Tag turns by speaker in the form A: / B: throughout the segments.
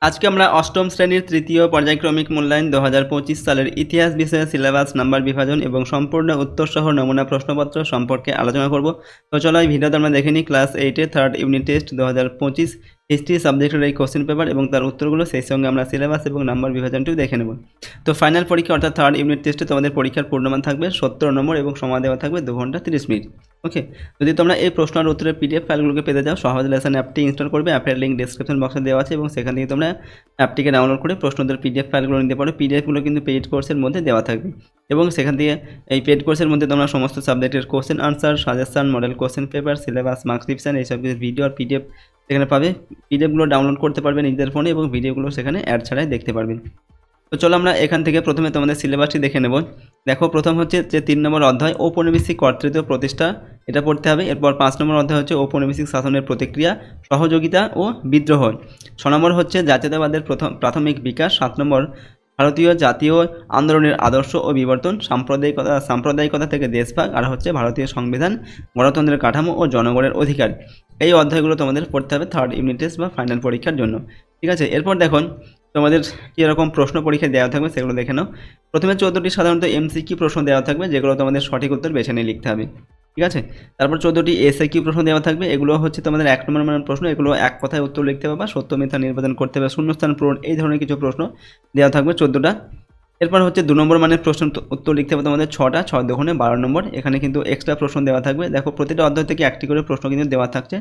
A: আজকে আমরা অষ্টম শ্রেণীর তৃতীয় পর্যায়ক্রমিক মূল্যায়ন 2025 সালের ইতিহাস বিষয়ে সিলেবাস নাম্বার বিভাজন এবং সম্পূর্ণ উত্তরসহ নমুনা প্রশ্নপত্র সম্পর্কে আলোচনা করব। তো চলো এই ভিডিওতে আমরা দেখে নিই ক্লাস 8-এর থার্ড ইউনিট টেস্ট 2025 হিস্ট্রি সাবজেক্টের এই কোশ্চেন পেপার এবং তার উত্তরগুলো, সেই সঙ্গে আমরা সিলেবাস এবং নাম্বার বিভাজনটিও দেখে নেব। তো ফাইনাল পরীক্ষা অর্থাৎ থার্ড ইউনিট টেস্টে তোমাদের পরীক্ষার পূর্ণমান থাকবে 70 নম্বর এবং সময় দেওয়া থাকবে 2 ঘন্টা 30 মিনিট। ওকে, যদি তোমরা এই প্রশ্ন আর উত্তরের পিডিএফ ফাইলগুলোকে পেতে চাও, সহজ লেসন অ্যাপটি ইনস্টল করবে। অ্যাপের লিঙ্ক ডেসক্রিপশন বক্সে দেওয়া আছে এবং সেখান থেকে তোমরা অ্যাপটিকে ডাউনলোড করে প্রশ্নদের পিডিএফ ফাইলগুলো নিতে পারো। পিডিএফগুলো কিন্তু পেইড কোর্সের মধ্যে দেওয়া থাকবে এবং সেখান থেকে এই পেইড কোর্সের মধ্যে তোমরা সমস্ত সাবজেক্টের question answer, suggestion, model question paper, syllabus, marks revision এইসব কিছু ভিডিও আর পিডিএফ সেখানে পাবে। পিডিএফগুলো ডাউনলোড করতে পারবে নিজেদের ফোনে এবং ভিডিওগুলো সেখানে অ্যাড ছাড়াই দেখতে পারবেন। তো চলো আমরা এখান থেকে প্রথমে তোমাদের সিলেবাসটি দেখে নেব। দেখো, প্রথম হচ্ছে যে 3 নম্বর অধ্যায় ঔপনিবেশিক কর্তৃত্ব প্রতিষ্ঠা, এটা পড়তে হবে। এরপর 5 নম্বর অধ্যায় হচ্ছে ঔপনিবেশিক শাসনের প্রতিক্রিয়া, সহযোগিতা ও বিদ্রোহ। 6 নম্বর হচ্ছে জাতীয়তাবাদের প্রাথমিক বিকাশ। 7 নম্বর ভারতীয় জাতীয় আন্দোলনের আদর্শ ও বিবর্তন, সাম্প্রদায়িকতা থেকে দেশভাগ, আর হচ্ছে ভারতীয় সংবিধান, গণতন্ত্রের কাঠামো ও জনগণের অধিকার। এই অধ্যায়গুলো তোমাদের পড়তে হবে থার্ড ইউনিট টেস্ট বা ফাইনাল পরীক্ষার জন্য। ঠিক আছে, এরপর দেখুন তোমাদের কীরকম প্রশ্ন পরীক্ষা দেওয়া থাকবে সেগুলো দেখে নাও। প্রথমে 14টি সাধারণত এমসিকিউ প্রশ্ন দেওয়া থাকবে, যেগুলো তোমাদের সঠিক উত্তর বেছে নিয়ে লিখতে হবে। ঠিক আছে, তারপর 14টি এসএকিউ প্রশ্ন দেওয়া থাকবে। এগুলো হচ্ছে তোমাদের 1 নম্বর মানের প্রশ্ন। এগুলো এক কথায় উত্তর লিখতে হবে বা সত্য মিথ্যা নির্বাচন করতে হবে, শূন্যস্থান পূরণ, এই ধরনের কিছু প্রশ্ন দেওয়া থাকবে 14টা। এরপর হচ্ছে 2 নম্বর মানের প্রশ্ন উত্তর লিখতে হবে তোমাদের 6টা, 6 দুগুণে 12 নম্বর। এখানে কিন্তু এক্সট্রা প্রশ্ন দেওয়া থাকবে। দেখো, প্রতিটা অধ্যায় থেকে একটি করে প্রশ্ন কিন্তু দেওয়া থাকছে।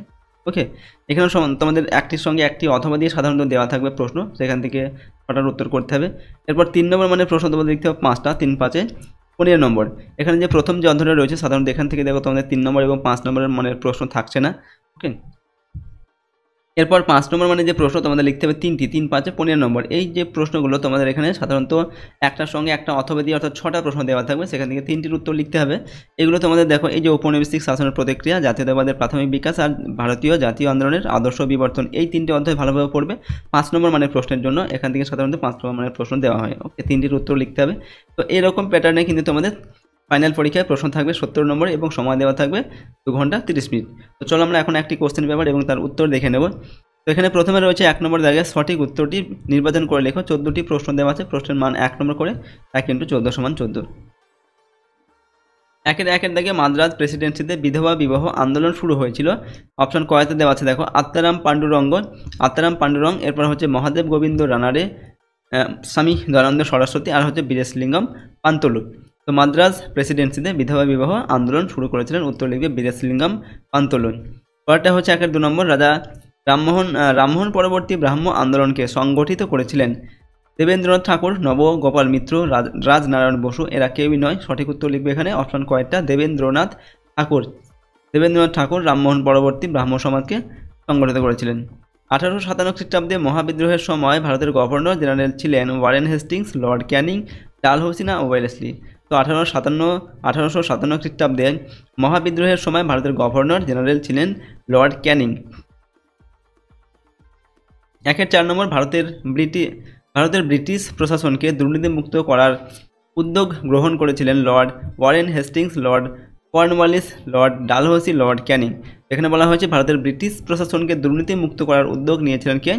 A: ওকে, এখানে তোমাদের একটির সঙ্গে একটি অথবা দিয়ে সাধারণত দেওয়া থাকবে প্রশ্ন, সেখান থেকে 6টার উত্তর করতে হবে। এরপর 3 নম্বর মানের প্রশ্ন তোমাদের লিখতে হবে 5টা, 3 5-এ 15 নম্বর। এখানে যে প্রথম যে অধ্যায়টা রয়েছে সাধারণত এখান থেকে দেখো তোমাদের 3 নম্বর এবং 5 নম্বরের মানের প্রশ্ন থাকছে না। ওকে, এরপর 5 নম্বর মানে যে প্রশ্ন তোমাদের লিখতে হবে 3টি, 3 5-এ 15 নম্বর। এই যে প্রশ্নগুলো তোমাদের এখানে সাধারণত একটার সঙ্গে একটা অথবা দিয়ে অর্থাৎ 6টা প্রশ্ন দেওয়া থাকবে, সেখান থেকে 3টির উত্তর লিখতে হবে। এগুলো তোমাদের দেখো, এই যে ঔপনিবেশিক শাসনের প্রতিক্রিয়া, জাতীয়তাবাদের প্রাথমিক বিকাশ আর ভারতীয় জাতীয় আন্দোলনের আদর্শ বিবর্তন, এই 3টে অধ্যায় ভালোভাবে পড়বে। 5 নম্বর মানের প্রশ্নের জন্য এখান থেকে সাধারণত 5 নম্বর মানের প্রশ্ন দেওয়া হয়। ওকে, 3টির উত্তর লিখতে হবে। তো এরকম প্যাটার্নে কিন্তু তোমাদের ফাইনাল পরীক্ষায় প্রশ্ন থাকবে 70 নম্বর এবং সময় দেওয়া থাকবে 2 ঘন্টা 30 মিনিট। তো চলো আমরা এখন একটি কোশ্চেন পেপার এবং তার উত্তর দেখে নেব। তো এখানে প্রথমে রয়েছে 1 নম্বর জায়গায় সঠিক উত্তরটি নির্বাচন করে লেখো। 14টি প্রশ্ন দেওয়া আছে, প্রশ্নের মান 1 নম্বর করে, 1 × 14 = 14। একের দাগে মাদ্রাজ প্রেসিডেন্সিতে বিধবা বিবাহ আন্দোলন শুরু হয়েছিল। অপশন কয়তে দেওয়া আছে দেখো, আত্মারাম পাণ্ডুরঙ্গ, এরপর হচ্ছে মহাদেব গোবিন্দ রানারে, স্বামী দয়ানন্দ সরস্বতী, আর হচ্ছে বীরেশলিঙ্গম পান্তলু। তো মাদ্রাজ প্রেসিডেন্সিতে বিধবা বিবাহ আন্দোলন শুরু করেছিলেন, উত্তর লিখবে বীরেশলিঙ্গম পান্তলু। পরেরটা হচ্ছে 2 নম্বর, রাজা রামমোহন পরবর্তী ব্রাহ্ম আন্দোলনকে সংগঠিত করেছিলেন দেবেন্দ্রনাথ ঠাকুর, নবগোপাল মিত্র, রাজনারায়ণ বসু, এরা কেউই নয়। সঠিক উত্তর লিখবে এখানে অপশন কয়েকটা, দেবেন্দ্রনাথ ঠাকুর রামমোহন পরবর্তী ব্রাহ্ম সমাজকে সংগঠিত করেছিলেন। 1857 খ্রিস্টাব্দে মহাবিদ্রোহের সময় ভারতের গভর্নর জেনারেল ছিলেন Warren Hastings, Lord Canning, Dalhousie না ওয়েলেসলি। তো 1857 খ্রিস্টাব্দে মহাবিদ্রোহের সময় ভারতের গভর্নর জেনারেল ছিলেন লর্ড ক্যানিং। 4 নম্বর, ভারতের ব্রিটিশ প্রশাসনকে দুর্নীতিমুক্ত করার উদ্যোগ গ্রহণ করেছিলেন Lord Warren Hastings, Lord Cornwallis, Lord Dalhousie, Lord Canning. এখানে বলা হয়েছে ভারতের ব্রিটিশ প্রশাসনকে দুর্নীতিমুক্ত করার উদ্যোগ নিয়েছিলেন কে,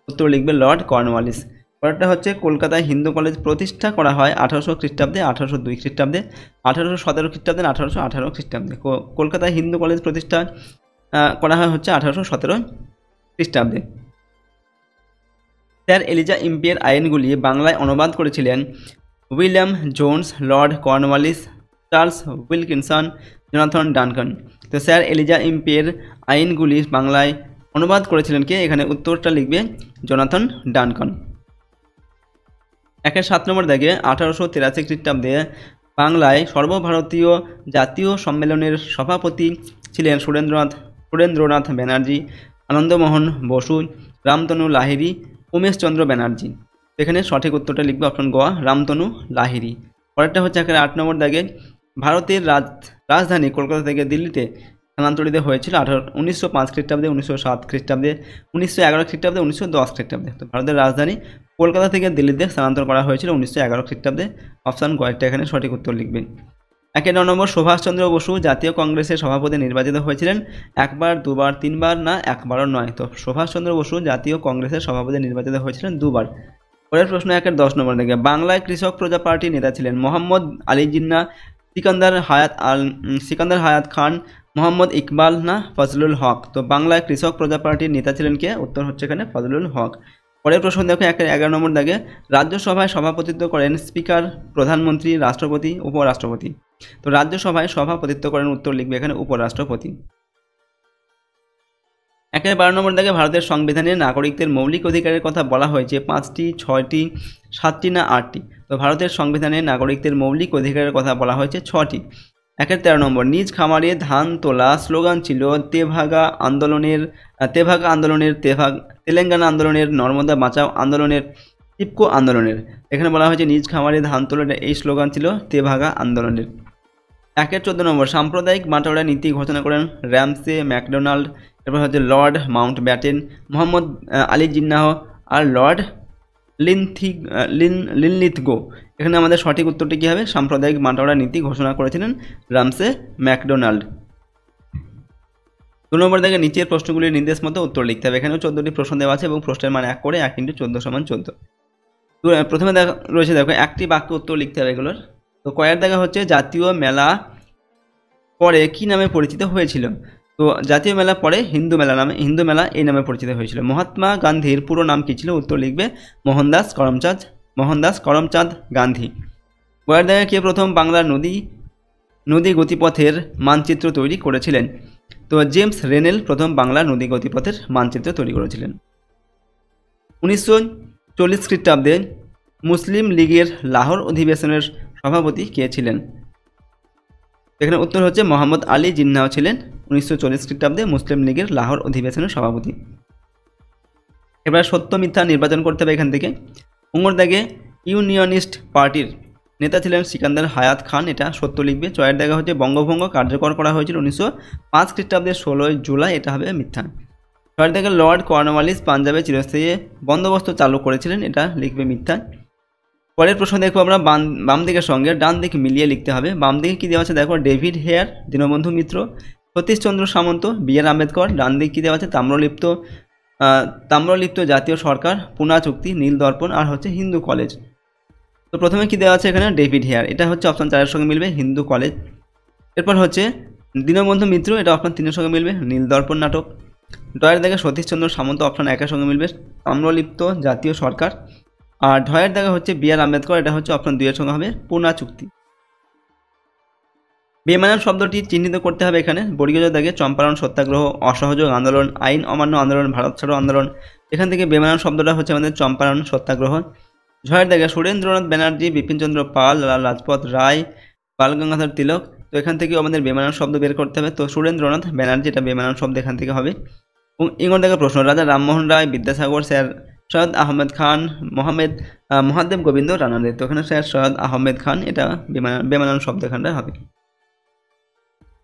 A: উত্তর লিখবে লর্ড কর্নওয়ালিস। পরেরটা হচ্ছে কলকাতায় হিন্দু কলেজ প্রতিষ্ঠা করা হয় 1800 খ্রিস্টাব্দে, 1802 খ্রিস্টাব্দে, 1817 খ্রিস্টাব্দে, 1818 খ্রিস্টাব্দে। কলকাতায় হিন্দু কলেজ প্রতিষ্ঠা করা হয় হচ্ছে 1817 খ্রিস্টাব্দে। স্যার এলিজা ইম্পের আইনগুলি বাংলায় অনুবাদ করেছিলেন William Jones, Lord Cornwallis, Charles Wilkinson, Jonathan Duncan. তো স্যার এলিজা ইম্পের আইনগুলি বাংলায় অনুবাদ করেছিলেন কে, এখানে উত্তরটা লিখবে জোনাথন ডানকান। 7 নম্বর দাগে 1883 খ্রিস্টাব্দে বাংলায় সর্বভারতীয় জাতীয় সম্মেলনের সভাপতি ছিলেন সুরেন্দ্রনাথ ব্যানার্জি, আনন্দমোহন বসু, রামতনু লাহিড়ী, উমেশচন্দ্র ব্যানার্জি। এখানে সঠিক উত্তরটা লিখবে অপশন গ, রামতনু লাহিড়ী। পরেরটা হচ্ছে 8 নম্বর দাগে ভারতের রাজধানী কলকাতা থেকে দিল্লিতে স্থানান্তরিত হয়েছিল 1905 খ্রিস্টাব্দে, 1907 খ্রিস্টাব্দে, 1911 খ্রিস্টাব্দে, 1910 খ্রিস্টাব্দে। তো ভারতের রাজধানী কলকাতা থেকে দিল্লিতে স্থানান্তর করা হয়েছিল 1911 খ্রিস্টাব্দে। অপশান গয়েরটা এখানে সঠিক উত্তর লিখবে। 9 নম্বর, সুভাষচন্দ্র বসু জাতীয় কংগ্রেসের সভাপতি নির্বাচিত হয়েছিলেন একবার, দুবার, তিনবার, না একবারও নয়? তো সুভাষচন্দ্র বসু জাতীয় কংগ্রেসের সভাপতি নির্বাচিত হয়েছিলেন দুবার। পরের প্রশ্ন 10 নম্বর থেকে, বাংলায় কৃষক প্রজা পার্টির নেতা ছিলেন মোহাম্মদ আলী জিন্নাহ, সিকান্দার হায়াত খান, মোহাম্মদ ইকবাল, না ফজলুল হক? তো বাংলায় কৃষক প্রজা পার্টির নেতা ছিলেন কে? উত্তর হচ্ছে এখানে ফজলুল হক। পরের প্রশ্ন দেখো 11 নম্বর দাগে, রাজ্যসভায় সভাপতিত্ব করেন স্পিকার, প্রধানমন্ত্রী, রাষ্ট্রপতি, উপরাষ্ট্রপতি? তো রাজ্যসভায় সভাপতিত্ব করেন, উত্তর লিখবে এখানে উপরাষ্ট্রপতি। 12 নম্বর দাগে, ভারতের সংবিধানে নাগরিকদের মৌলিক অধিকারের কথা বলা হয়েছে 5টি, 6টি, 7টি, না 8টি? তো ভারতের সংবিধানে নাগরিকদের মৌলিক অধিকারের কথা বলা হয়েছে 6টি। 13 নম্বর, নিজ খামারে ধান তোলা স্লোগান ছিল তেভাগা আন্দোলনের, তেলেঙ্গানা আন্দোলনের, নর্মদা বাঁচাও আন্দোলনের, টিপকো আন্দোলনের? এখানে বলা হয়েছে নিজ খামারে ধান তোলা, এই স্লোগান ছিল তেভাগা আন্দোলনের। 14 নম্বর, সাম্প্রদায়িক বাঁটোয়ারা নীতি ঘোষণা করেন র্যামসে ম্যাকডোনাল্ড, এরপর হচ্ছে Lord Mountbatten, Mohammad Ali Jinnah, আর লর্ড লিনলিথগো? এখানে আমাদের সঠিক উত্তরটি কী হবে? সাম্প্রদায়িক বাঁটোয়ারা নীতি ঘোষণা করেছিলেন র্যামসে ম্যাকডোনাল্ড। 2 নম্বর থেকে নিচের প্রশ্নগুলির নির্দেশ মতো উত্তর লিখতে হবে। এখানেও 14টি প্রশ্ন দেওয়া আছে এবং প্রশ্নের মান 1 করে 1 × 14 = 14। তো প্রথমে রয়েছে দেখো একটি বাক্য উত্তর লিখতে হবে এগুলোর। তো কয়ের দেখা হচ্ছে জাতীয় মেলা পরে কি নামে পরিচিত হয়েছিল? তো জাতীয় মেলা পরে হিন্দু মেলা এই নামে পরিচিত হয়েছিল। মহাত্মা গান্ধীর পুরো নাম কী ছিল? উত্তর লিখবে মোহনদাস করমচাঁদ গান্ধী। কয়ের দেখা কে প্রথম বাংলার নদী গতিপথের মানচিত্র তৈরি করেছিলেন? তো জেমস রেনেল প্রথম বাংলার নদী গতিপথের মানচিত্র তৈরি করেছিলেন। 1940 খ্রিস্টাব্দে মুসলিম লীগের লাহোর অধিবেশনের সভাপতি কে ছিলেন? এখানে উত্তর হচ্ছে মোহাম্মদ আলী জিন্নাহ ছিলেন 1940 খ্রিস্টাব্দে মুসলিম লীগের লাহোর অধিবেশনের সভাপতি। এবার সত্য মিথ্যা নির্বাচন করতে হবে এখান থেকে। দাগে ইউনিয়নিস্ট পার্টির নেতা ছিলেন সিকান্দার হায়াত খান, এটা সত্য লিখবে। চয়ের দেখা হচ্ছে বঙ্গভঙ্গ কার্যকর করা হয়েছিল 1905 খ্রিস্টাব্দের 16 জুলাই, এটা হবে মিথ্যা। ছয়ের দেখা লর্ড কর্নওয়ালিস পাঞ্জাবে চিরস্থায়ী বন্দোবস্ত চালু করেছিলেন, এটা লিখবে মিথ্যা। পরের প্রশ্ন দেখো আমরা বাম দিকের সঙ্গে ডান দিক মিলিয়ে লিখতে হবে। বাম দিকে কী দেওয়া আছে দেখো, ডেভিড হেয়ার, দীনবন্ধু মিত্র, সতীশচন্দ্র সামন্ত, বি.আর. আম্বেদকর। ডান দিক কী দেওয়া আছে, তাম্রলিপ্ত জাতীয় সরকার, পুনা চুক্তি, নীল দর্পণ, আর হচ্ছে হিন্দু কলেজ। তো প্রথমে কী দেওয়া আছে এখানে, ডেভিড হেয়ার, এটা হচ্ছে অপশন 4 এর সঙ্গে মিলবে, হিন্দু কলেজ। এরপর হচ্ছে দীনবন্ধু মিত্র, এটা অপশন 3 এর সঙ্গে মিলবে, নীল দর্পণ নাটক। ডয়ের দেখা সতীশচন্দ্র সামন্ত, অপশন 1 এর সঙ্গে মিলবে, তাম্রলিপ্ত জাতীয় সরকার। আর ঢয়ের দেখা হচ্ছে বি.আর. আম্বেদকর, এটা হচ্ছে অপশন 2 এর সঙ্গে হবে, পুনা চুক্তি। বেমানান শব্দটি চিহ্নিত করতে হবে এখানে। বর্গীয় দাগে চম্পারণ সত্যাগ্রহ, অসহযোগ আন্দোলন, আইন অমান্য আন্দোলন, ভারত ছাড়ো আন্দোলন। এখান থেকে বেমানান শব্দটা হচ্ছে আমাদের চম্পারণ সত্যাগ্রহ। ঝয়ের দাগে সুরেন্দ্রনাথ ব্যানার্জি, বিপিনচন্দ্র পাল, লালা লাজপত রায়, বাল গঙ্গাধর তিলক। তো এখান থেকে আমাদের বেমানান শব্দ বের করতে হবে। তো সুরেন্দ্রনাথ ব্যানার্জি, এটা বেমানান শব্দ এখান থেকে হবে। এবং ইঙ্গর দাগে প্রশ্ন, রাজা রামমোহন রায়, বিদ্যাসাগর, স্যার সৈয়দ আহমেদ খান, মহাদেব গোবিন্দ রানাদে। তো এখানে স্যার সৈয়দ আহমেদ খান, এটা বেমানান শব্দ এখানটা হবে।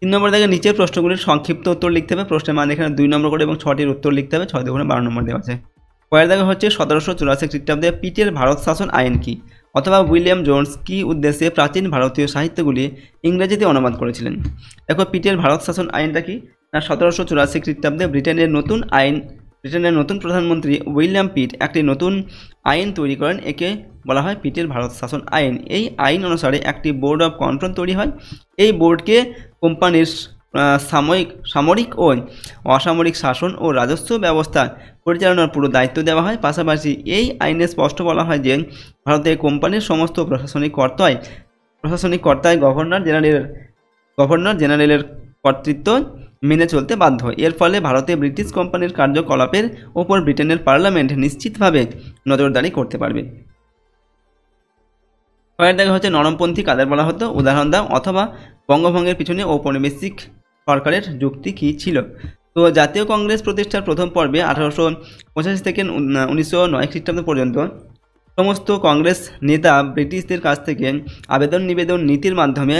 A: 3 নম্বর দাগে নিচের প্রশ্নগুলির সংক্ষিপ্ত উত্তর লিখতে হবে। প্রশ্নের মান এখানে 2 নম্বর করে এবং 6টির উত্তর লিখতে হবে। 6 দুগুণে 12 নম্বর দেওয়া আছে। পরের দাগে হচ্ছে 1784 খ্রিস্টাব্দে পিটের ভারত শাসন আইন কি? অথবা উইলিয়াম জোন্স কি উদ্দেশ্যে প্রাচীন ভারতীয় সাহিত্যগুলি ইংরেজিতে অনুবাদ করেছিলেন? দেখো পিটের ভারত শাসন আইনটা কি না, 1784 খ্রিস্টাব্দে ব্রিটেনের নতুন প্রধানমন্ত্রী উইলিয়াম পিট একটি নতুন আইন তৈরি করেন, একে বলা হয় পিটের ভারত শাসন আইন। এই আইন অনুসারে একটি বোর্ড অফ কন্ট্রোল তৈরি হয়। এই বোর্ডকে কোম্পানির সামরিক ও অসামরিক শাসন ও রাজস্ব ব্যবস্থা পরিচালনার পুরো দায়িত্ব দেওয়া হয়। পাশাপাশি এই আইনে স্পষ্ট বলা হয় যে ভারতে কোম্পানির সমস্ত প্রশাসনিক কর্তায় গভর্নর জেনারেলের কর্তৃত্ব মেনে চলতে বাধ্য। এর ফলে ভারতে ব্রিটিশ কোম্পানির কার্যকলাপের ওপর ব্রিটেনের পার্লামেন্ট নিশ্চিতভাবে নজরদারি করতে পারবে। পরের দেখা হচ্ছে নরমপন্থী কাদের বলা হতো? উদাহরণ দাও, অথবা বঙ্গভঙ্গের পিছনে ঔপনিবেশিক সরকারের যুক্তি কী ছিল? তো জাতীয় কংগ্রেস প্রতিষ্ঠার প্রথম পর্বে 1885 থেকে 1909 খ্রিস্টাব্দ পর্যন্ত সমস্ত কংগ্রেস নেতা ব্রিটিশদের কাছ থেকে নিবেদন নীতির মাধ্যমে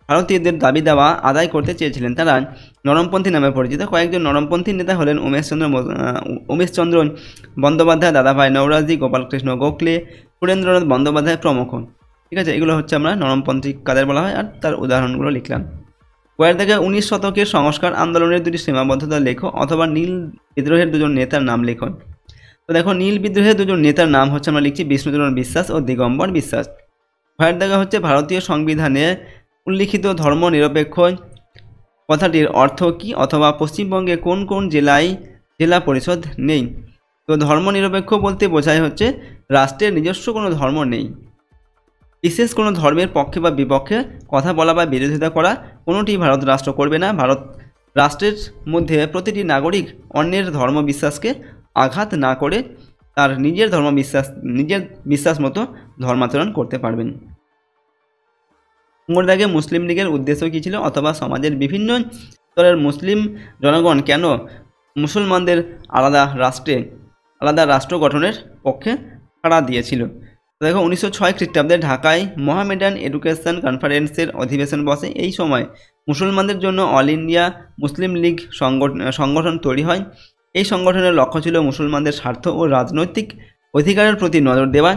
A: ভারতীয়দের দাবি দাওয়া আদায় করতে চেয়েছিলেন। তারা নরমপন্থী নামে পরিচিত। কয়েকজন নরমপন্থী নেতা হলেন উমেশচন্দ্র বন্দ্যোপাধ্যায়, দাদাভাই নওরোজি, গোপালকৃষ্ণ গোখলে, সুরেন্দ্রনাথ বন্দ্যোপাধ্যায় প্রমুখ। ঠিক আছে, এগুলো হচ্ছে আমরা নরমপন্থী কাদের বলা হয় আর তার উদাহরণগুলো লিখলাম। কয়ের দাগে 19 শতকের সংস্কার আন্দোলনের দুটি সীমাবদ্ধতা লেখো অথবা নীল বিদ্রোহের দুজন নেতার নাম লেখো। তো দেখো, নীল বিদ্রোহের দুজন নেতার নাম হচ্ছে আমরা লিখছি বিষ্ণুচরণ বিশ্বাস ও দিগম্বর বিশ্বাস। ভয়ের দাগা হচ্ছে ভারতীয় সংবিধানে উল্লিখিত ধর্ম নিরপেক্ষ কথাটির অর্থ কী অথবা পশ্চিমবঙ্গে কোন কোন জেলায় জেলা পরিষদ নেই। তো ধর্মনিরপেক্ষ বলতে বোঝায় হচ্ছে রাষ্ট্রের নিজস্ব কোনো ধর্ম নেই, বিশেষ কোনো ধর্মের পক্ষে বা বিপক্ষে কথা বলা বা বিরোধিতা করা কোনোটি ভারত রাষ্ট্র করবে না। ভারত রাষ্ট্রের মধ্যে প্রতিটি নাগরিক অন্যের ধর্ম বিশ্বাসকে আঘাত না করে তার নিজের বিশ্বাস মতো ধর্মাচরণ করতে পারবেন। মোর দাগে মুসলিম লীগের উদ্দেশ্য কী ছিল অথবা সমাজের বিভিন্ন স্তরের মুসলিম জনগণ কেন মুসলমানদের আলাদা রাষ্ট্র গঠনের পক্ষে সাড়া দিয়েছিল। দেখো, 1906 খ্রিস্টাব্দে ঢাকায় মোহামেডান এডুকেশন কনফারেন্সের অধিবেশন বসে। এই সময় মুসলমানদের জন্য অল ইন্ডিয়া মুসলিম লীগ সংগঠন তৈরি হয়। এই সংগঠনের লক্ষ্য ছিল মুসলমানদের স্বার্থ ও রাজনৈতিক অধিকারের প্রতি নজর দেওয়া।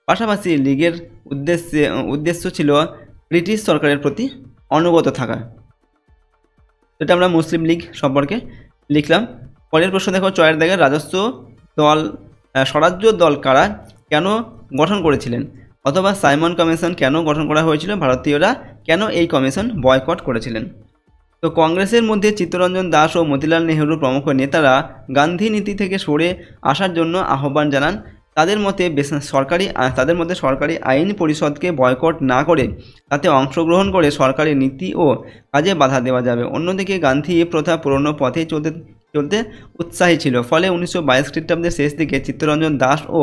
A: পাশাপাশি লীগের উদ্দেশ্য ছিল ব্রিটিশ সরকারের প্রতি অনুগত থাকা। এটা আমরা মুসলিম লীগ সম্পর্কে লিখলাম। পরের প্রশ্ন দেখো, চয়ের দাগে স্বরাজ্য দল কারা কেন গঠন করেছিলেন অথবা সাইমন কমিশন কেন গঠন করা হয়েছিল, ভারতীয়রা কেন এই কমিশন বয়কট করেছিলেন। তো কংগ্রেসের মধ্যে চিত্তরঞ্জন দাস ও মতিলাল নেহরু প্রমুখ নেতারা গান্ধী নীতি থেকে সরে আসার জন্য আহ্বান জানান। তাদের মতে সরকারি আইন পরিষদকে বয়কট না করে তাতে অংশগ্রহণ করে সরকারি নীতি ও কাজে বাধা দেওয়া যাবে। অন্যদিকে গান্ধী প্রথা পুরনো পথে চলতে উৎসাহী ছিল। ফলে 1922 খ্রিস্টাব্দের শেষ দিকে চিত্তরঞ্জন দাস ও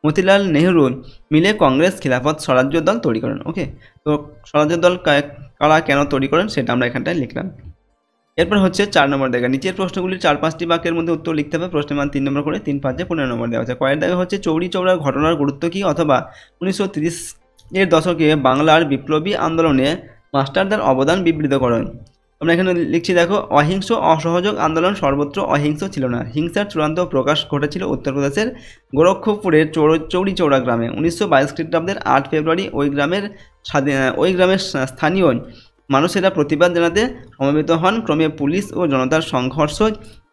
A: মতিলাল নেহরু মিলে কংগ্রেস খিলাফত স্বরাজ্য দল তৈরি করেন। ওকে, তো স্বরাজ্য দল কারা কেন তৈরি করেন সেটা আমরা এখানটায় লিখলাম। এরপর হচ্ছে 4 নম্বর দাগা। নিচের প্রশ্নগুলির 4-5টি বাক্যের মধ্যে উত্তর লিখতে হবে। প্রশ্নের মান 3 নম্বর করে, 3-5 15 নম্বর দেওয়া আছে। কয়ের দাগা হচ্ছে চৌরি চৌরার ঘটনার গুরুত্ব কী অথবা 1930-এর দশকে বাংলার বিপ্লবী আন্দোলনে মাস্টারদার অবদান বিবৃত করেন। আমরা এখানে লিখছি, দেখো, অহিংস অসহযোগ আন্দোলন সর্বত্র অহিংস ছিল না। হিংসার চূড়ান্ত প্রকাশ ঘটেছিল উত্তরপ্রদেশের গোরক্ষপুরের চৌরি চৌরা গ্রামে। 1922 খ্রিস্টাব্দের 8 ফেব্রুয়ারি ওই গ্রামের স্থানীয় মানুষেরা প্রতিবাদ জানাতে সমবেত হন। ক্রমে পুলিশ ও জনতার সংঘর্ষ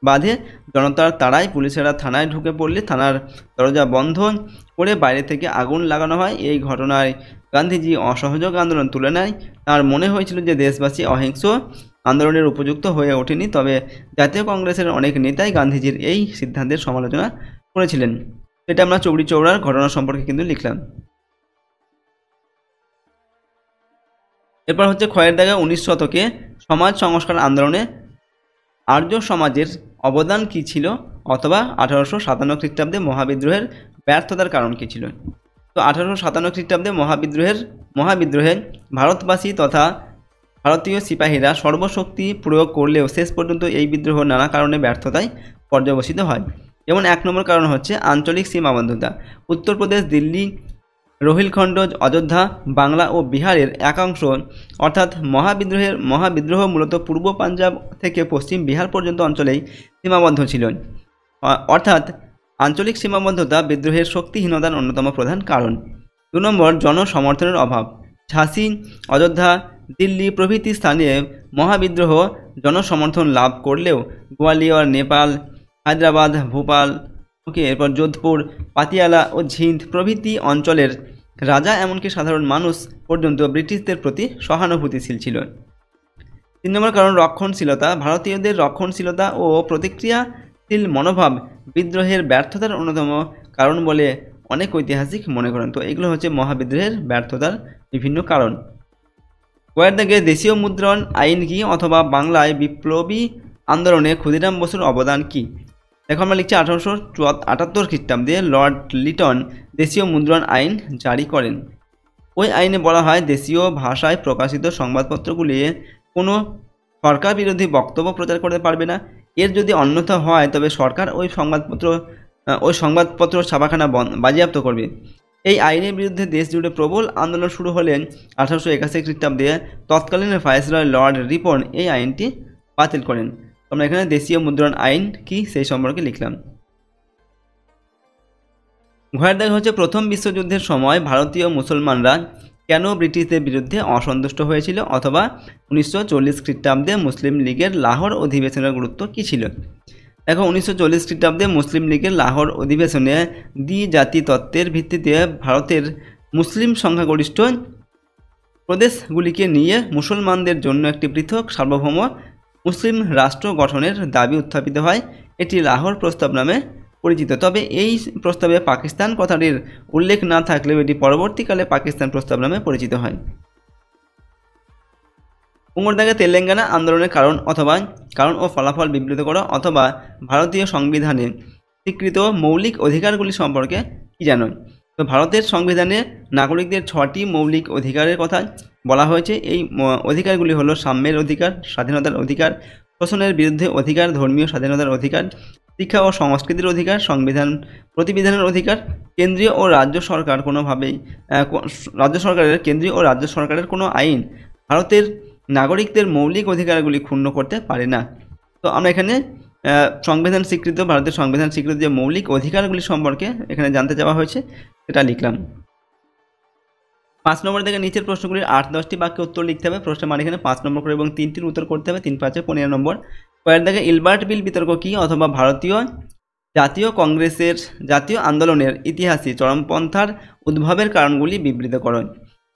A: বাধে। জনতার তাড়ায় পুলিশেরা থানায় ঢুকে পড়লে থানার দরজা বন্ধ করে বাইরে থেকে আগুন লাগানো হয়। এই ঘটনায় গান্ধীজি অসহযোগ আন্দোলন তুলে নেয়। তার মনে হয়েছিল যে দেশবাসী অহিংস আন্দোলনের উপযুক্ত হয়ে ওঠেনি। তবে জাতীয় কংগ্রেসের অনেক নেতাই গান্ধীজির এই সিদ্ধান্তের সমালোচনা করেছিলেন। এটা আমরা চৌরি চৌরার ঘটনা সম্পর্কে কিন্তু লিখলাম। এরপর হচ্ছে ক্ষয়ের দাগে 19 শতকে সমাজ সংস্কার আন্দোলনে আর্য সমাজের অবদান কী ছিল অথবা 1857 খ্রিস্টাব্দে মহাবিদ্রোহের ব্যর্থতার কারণ কী ছিল। তো 1857 খ্রিস্টাব্দে মহাবিদ্রোহে ভারতবাসী তথা ভারতীয় সিপাহীরা সর্বশক্তি প্রয়োগ করলেও শেষ পর্যন্ত এই বিদ্রোহ নানা কারণে ব্যর্থতায় পর্যবসিত হয়। যেমন 1 নম্বর কারণ হচ্ছে আঞ্চলিক সীমাবদ্ধতা। উত্তরপ্রদেশ, দিল্লি, রোহিলখণ্ড, অযোধ্যা, বাংলা ও বিহারের একাংশ অর্থাৎ মহাবিদ্রোহ মূলত পূর্ব পাঞ্জাব থেকে পশ্চিম বিহার পর্যন্ত অঞ্চলেই সীমাবদ্ধ ছিল। অর্থাৎ আঞ্চলিক সীমাবদ্ধতা বিদ্রোহের শক্তিহীনতার অন্যতম প্রধান কারণ। 2 নম্বর জনসমর্থনের অভাব। ঝাঁসি, অযোধ্যা, দিল্লি প্রভৃতি স্থানে মহাবিদ্রোহ জনসমর্থন লাভ করলেও গোয়ালিয়র, নেপাল, হায়দ্রাবাদ, ভোপাল, এরপর যোধপুর, পাতিয়ালা ও ঝিন্দ প্রভৃতি অঞ্চলের রাজা এমনকি সাধারণ মানুষ পর্যন্ত ব্রিটিশদের প্রতি সহানুভূতিশীল ছিল। 3 নম্বর কারণ রক্ষণশীলতা। ভারতীয়দের রক্ষণশীলতা ও প্রতিক্রিয়াশীল মনোভাব বিদ্রোহের ব্যর্থতার অন্যতম কারণ বলে অনেক ঐতিহাসিক মনে করেন। তো এগুলো হচ্ছে মহাবিদ্রোহের ব্যর্থতার বিভিন্ন কারণ। কয়ের দাগে দেশীয় মুদ্রণ আইন কী অথবা বাংলায় বিপ্লবী আন্দোলনে ক্ষুদিরাম বসুর অবদান কী। দেখো, আমরা লিখছি 1878 খ্রিস্টাব্দে লর্ড লিটন দেশীয় মুদ্রণ আইন জারি করেন। ওই আইনে বলা হয় দেশীয় ভাষায় প্রকাশিত সংবাদপত্রগুলি কোনো সরকার বিরোধী বক্তব্য প্রচার করতে পারবে না। এর যদি অন্যথা হয় তবে সরকার ওই সংবাদপত্র ছাপাখানা বাজেয়াপ্ত করবে। এই আইনের বিরুদ্ধে দেশ জুড়ে প্রবল আন্দোলন শুরু হলে 1881 খ্রিস্টাব্দে তৎকালীন ভাইসরয় লর্ড রিপন এই আইনটি বাতিল করেন। আমরা এখানে দেশীয় মুদ্রণ আইন কি সেই সম্পর্কে লিখলাম। ঘয়ের দাগ হচ্ছে প্রথম বিশ্বযুদ্ধের সময় ভারতীয় মুসলমানরা কেন ব্রিটিশদের বিরুদ্ধে অসন্তুষ্ট হয়েছিল, অথবা 1940 খ্রিস্টাব্দে মুসলিম লীগের লাহোর অধিবেশনের গুরুত্ব কী ছিল। দেখো 1940 খ্রিস্টাব্দে মুসলিম লীগের লাহোর অধিবেশনে দ্বিজাতি তত্ত্বের ভিত্তিতে ভারতের মুসলিম সংখ্যাগরিষ্ঠ প্রদেশগুলিকে নিয়ে মুসলমানদের জন্য একটি পৃথক সার্বভৌম মুসলিম রাষ্ট্র গঠনের দাবি উত্থাপিত হয়। এটি লাহোর প্রস্তাব নামে পরিচিত। তবে এই প্রস্তাবে পাকিস্তান কথাটির উল্লেখ না থাকলেও এটি পরবর্তীকালে পাকিস্তান প্রস্তাব নামে পরিচিত হয়। দাগে তেলেঙ্গানা আন্দোলনের কারণ ও ফলাফল বিবৃত করো, অথবা ভারতীয় সংবিধানে স্বীকৃত মৌলিক অধিকারগুলি সম্পর্কে কি জানো। তো ভারতের সংবিধানে নাগরিকদের 6টি মৌলিক অধিকারের কথা বলা হয়েছে। এই অধিকারগুলি হলো সাম্যের অধিকার, স্বাধীনতার অধিকার, শোষণের বিরুদ্ধে অধিকার, ধর্মীয় স্বাধীনতার অধিকার, শিক্ষা ও সংস্কৃতির অধিকার, সংবিধান প্রতিবিধানের অধিকার। কেন্দ্রীয় ও রাজ্য সরকারের কোনো আইন ভারতের নাগরিকদের মৌলিক অধিকারগুলি ক্ষুণ্ণ করতে পারে না। তো আমরা এখানে ভারতের সংবিধান স্বীকৃত যে মৌলিক অধিকারগুলি সম্পর্কে এখানে জানতে চাওয়া হয়েছে, সেটা লিখলাম। 5 নম্বর থেকে নিচের প্রশ্নগুলির 8-10টি বাক্যে উত্তর লিখতে হবে। প্রশ্নের মানে এখানে 5 নম্বর করে এবং 3টির উত্তর করতে হবে। 3-5 15 নম্বর। কয়ের দাগে ইলবার্ট বিল বিতর্ক কি, অথবা ভারতীয় জাতীয় কংগ্রেসের জাতীয় আন্দোলনের ইতিহাসে চরমপন্থার উদ্ভবের কারণগুলি বিবৃত করো।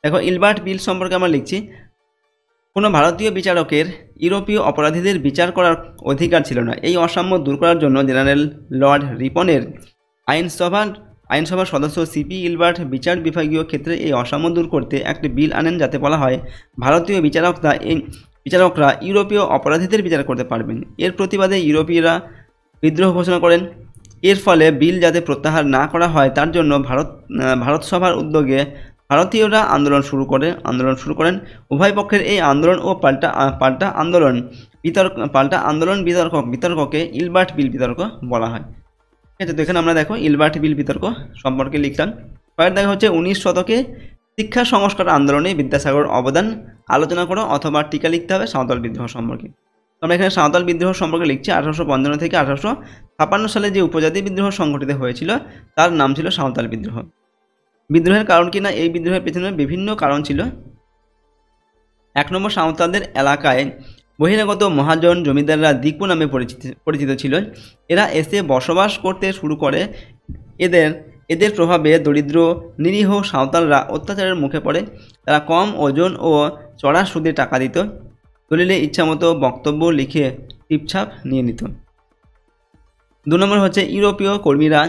A: দেখো ইলবার্ট বিল সম্পর্কে আমরা লিখছি, কোনো ভারতীয় বিচারকের ইউরোপীয় অপরাধীদের বিচার করার অধিকার ছিল না। এই অসাম্য দূর করার জন্য জেনারেল লর্ড রিপনের আইনসভার সদস্য সিপি ইলবার্ট বিচার বিভাগীয় ক্ষেত্রে এই অসাম্য দূর করতে একটি বিল আনেন, যাতে বলা হয় ভারতীয় বিচারকরা ইউরোপীয় অপরাধীদের বিচার করতে পারবেন। এর প্রতিবাদে ইউরোপীয়রা বিদ্রোহ ঘোষণা করেন। এর ফলে বিল যাতে প্রত্যাহার না করা হয় তার জন্য ভারত সভার উদ্যোগে ভারতীয়রা আন্দোলন শুরু করেন। উভয় পক্ষের এই আন্দোলন ও পাল্টা আন্দোলন বিতর্ককে ইলবার্ট বিল বিতর্ক বলা হয়। ঠিক আছে, তো এখানে আমরা দেখো ইলবার্ট বিল বিতর্ক সম্পর্কে লিখলাম। পরের দেখা হচ্ছে 19 শতকে শিক্ষা সংস্কার আন্দোলনে বিদ্যাসাগর অবদান আলোচনা করো, অথবা টিকা লিখতে হবে সাঁওতাল বিদ্রোহ সম্পর্কে। আমরা এখানে সাঁওতাল বিদ্রোহ সম্পর্কে লিখছি। 1855 থেকে 1856 সালে যে উপজাতি বিদ্রোহ সংঘটিত হয়েছিল তার নাম ছিল সাঁওতাল বিদ্রোহ। বিদ্রোহের কারণ কি না, এই বিদ্রোহের পেছনে বিভিন্ন কারণ ছিল। 1 নম্বর, সাঁওতালদের এলাকায় বহিরাগত মহাজন জমিদাররা দিকু নামে পরিচিত ছিল। এরা এসে বসবাস করতে শুরু করে। এদের প্রভাবে দরিদ্র নিরীহ সাঁওতালরা অত্যাচারের মুখে পড়ে। তারা কম ওজন ও চড়া সুদে টাকা দিত, দলিলে ইচ্ছামতো বক্তব্য লিখে টিপছাপ নিয়ে নিত। 2 নম্বর হচ্ছে ইউরোপীয় কর্মীরা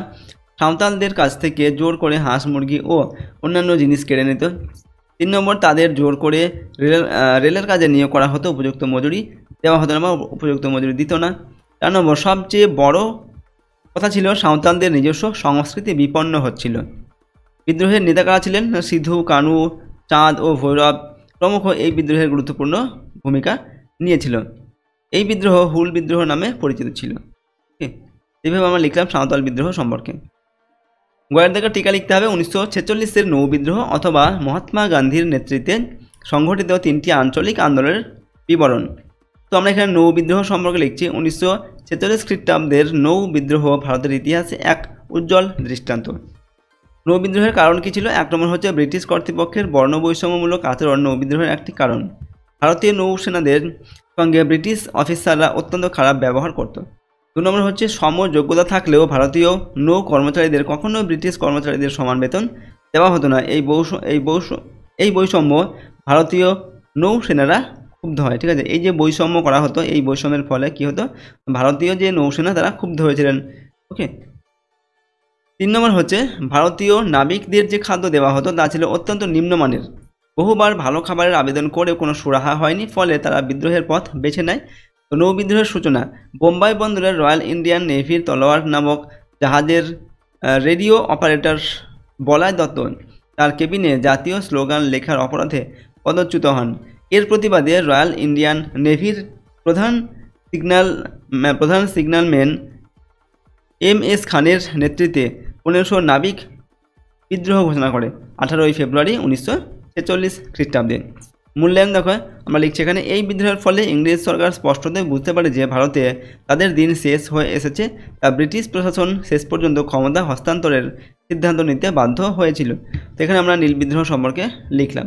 A: সাঁওতালদের কাছ থেকে জোর করে হাঁস, মুরগি ও অন্যান্য জিনিস কেড়ে নিত। 3 নম্বর, তাদের জোর করে রেলের কাজে নিয়োগ করা হতো, উপযুক্ত মজুরি দেওয়া হতো না বা উপযুক্ত মজুরি দিত না। 4 নম্বর, সবচেয়ে বড় কথা ছিল সাঁওতালদের নিজস্ব সংস্কৃতি বিপন্ন হচ্ছিল। বিদ্রোহের নেতা কারা ছিলেন? সিধু, কানু, চাঁদ ও ভৈরব প্রমুখ এই বিদ্রোহের গুরুত্বপূর্ণ ভূমিকা নিয়েছিল। এই বিদ্রোহ হুল বিদ্রোহ নামে পরিচিত ছিল। এইভাবে আমরা লিখলাম সাঁওতাল বিদ্রোহ সম্পর্কে। গয়ের দাগে টিকা লিখতে হবে 1946-এর নৌ বিদ্রোহ, অথবা মহাত্মা গান্ধীর নেতৃত্বে সংঘটিত 3টি আঞ্চলিক আন্দোলনের বিবরণ। তো আমরা এখানে নৌ বিদ্রোহ সম্পর্কে লিখছি। 1946 খ্রিস্টাব্দের নৌ বিদ্রোহ ভারতের ইতিহাসে এক উজ্জ্বল দৃষ্টান্ত। নৌ বিদ্রোহের কারণ কী ছিল? 1 নম্বর হচ্ছে ব্রিটিশ কর্তৃপক্ষের বর্ণবৈষম্যমূলক আচরণ নৌ বিদ্রোহের একটি কারণ। ভারতীয় নৌসেনাদের সঙ্গে ব্রিটিশ অফিসাররা অত্যন্ত খারাপ ব্যবহার করত। 2 নম্বর হচ্ছে সমযোগ্যতা থাকলেও ভারতীয় নৌ কর্মচারীদের কখনো ব্রিটিশ কর্মচারীদের সমান বেতন দেওয়া হতো না। এই বৈষম্য ভারতীয় নৌসেনারা ক্ষুব্ধ হয়। ঠিক আছে, এই যে বৈষম্য করা হতো, এই বৈষম্যের ফলে কি হতো, ভারতীয় যে নৌসেনা তারা ক্ষুব্ধ হয়েছিলেন। ওকে। 3 নম্বর হচ্ছে ভারতীয় নাবিকদের যে খাদ্য দেওয়া হতো তা ছিল অত্যন্ত নিম্নমানের। বহুবার ভালো খাবারের আবেদন করেও কোনো সুরাহা হয়নি, ফলে তারা বিদ্রোহের পথ বেছে নেয়। তো নৌ বিদ্রোহের সূচনা। বোম্বাই বন্দরের রয়্যাল ইন্ডিয়ান নেভির তলোয়ার নামক জাহাজের রেডিও অপারেটর বলাই দত্ত তার কেবিনে জাতীয় স্লোগান লেখার অপরাধে পদচ্যুত হন। এর প্রতিবাদে রয়্যাল ইন্ডিয়ান নেভির প্রধান সিগন্যালম্যান MS খানের নেতৃত্বে 1500 নাবিক বিদ্রোহ ঘোষণা করে 18 ফেব্রুয়ারি 1946 খ্রিস্টাব্দে। মূল্যায়ন দেখো আমরা লিখছি এখানে, এই বিদ্রোহের ফলে ইংরেজ সরকার স্পষ্টতই বুঝতে পারে যে ভারতে তাদের দিন শেষ হয়ে এসেছে। তা ব্রিটিশ প্রশাসন শেষ পর্যন্ত ক্ষমতা হস্তান্তরের সিদ্ধান্ত নিতে বাধ্য হয়েছিল। তো এখানে আমরা নীল বিদ্রোহ সম্পর্কে লিখলাম।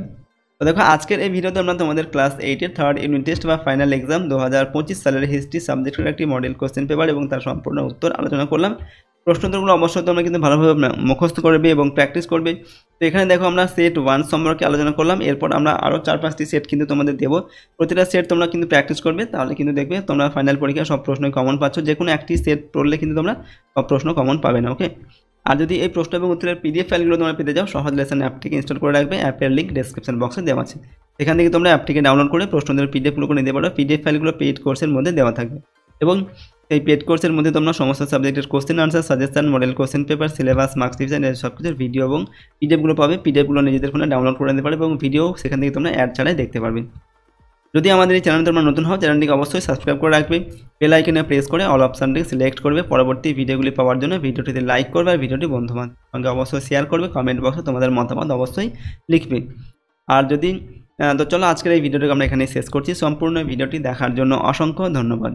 A: তো দেখো আজকের এই ভিডিওতে আমরা তোমাদের ক্লাস 8-এর থার্ড ইউনিট টেস্ট বা ফাইনাল এক্সাম 2025 সালের হিস্ট্রি সাবজেক্টের একটি মডেল কোশ্চেন পেপার এবং তার সম্পূর্ণ উত্তর আলোচনা করলাম। প্রশ্নোত্তরগুলো অবশ্যই তোমরা কিন্তু ভালোভাবে মুখস্থ করবে এবং প্র্যাকটিস করবে। তো এখানে দেখো আমরা সেট 1 সম্পর্কে আলোচনা করলাম, এরপর আমরা আরও 4-5টি সেট কিন্তু তোমাদের দেবো। প্রতিটা সেট তোমরা কিন্তু প্র্যাকটিস করবে, তাহলে কিন্তু দেখবে তোমরা ফাইনাল পরীক্ষায় সব প্রশ্নই কমন পাচ্ছ। যে কোনো একটি সেট পড়লে কিন্তু তোমরা সব প্রশ্ন কমন পাবে না। ওকে, আর যদি এই প্রশ্ন এবং উত্তরের পিডিএফ ফাইলগুলো তোমরা পেতে যাও, সহজ লেসন অ্যাপটিকে ইনস্টল করে রাখবে। অ্যাপের লিঙ্ক ডেসক্রিপশন বক্সে দেওয়া আছে, সেখান থেকে তোমরা অ্যাপটিকে ডাউনলোড করে প্রশ্নদের পিডিএফগুলো নিতে পারো। পিডিএফ ফাইলগুলো পেইড কোর্সের মধ্যে দেওয়া থাকবে এবং এই পেড কোর্সের মধ্যে তোমরা সমস্ত সাবজেক্টের question answer, suggestion, model question paper, syllabus, marks division এর সব কিছুর ভিডিও এবং পিডিএফগুলো পাবে। পিডিএফগুলো নিজেদের ফোনে ডাউনলোড করে নিতে পারবে এবং ভিডিও সেখান থেকে তোমরা অ্যাড ছাড়াই দেখতে পারবে। যদি আমাদের এই চ্যানেলে তোমরা নতুন হও, চ্যানেলটিকে অবশ্যই সাবস্ক্রাইব করে রাখবে। বেল আইকনে প্রেস করে অল অপশানটি সিলেক্ট করবে। পরবর্তী ভিডিওগুলি পাওয়ার জন্য ভিডিওটিতে লাইক করবে আর ভিডিওটি বন্ধুবান্ধবের সঙ্গে অবশ্যই শেয়ার করবে। কমেন্ট বক্সে তোমাদের মতামত অবশ্যই লিখবে। আর যদি তো চলো আজকের এই ভিডিওটিকে আমরা এখানে শেষ করছি। সম্পূর্ণ ভিডিওটি দেখার জন্য অসংখ্য ধন্যবাদ।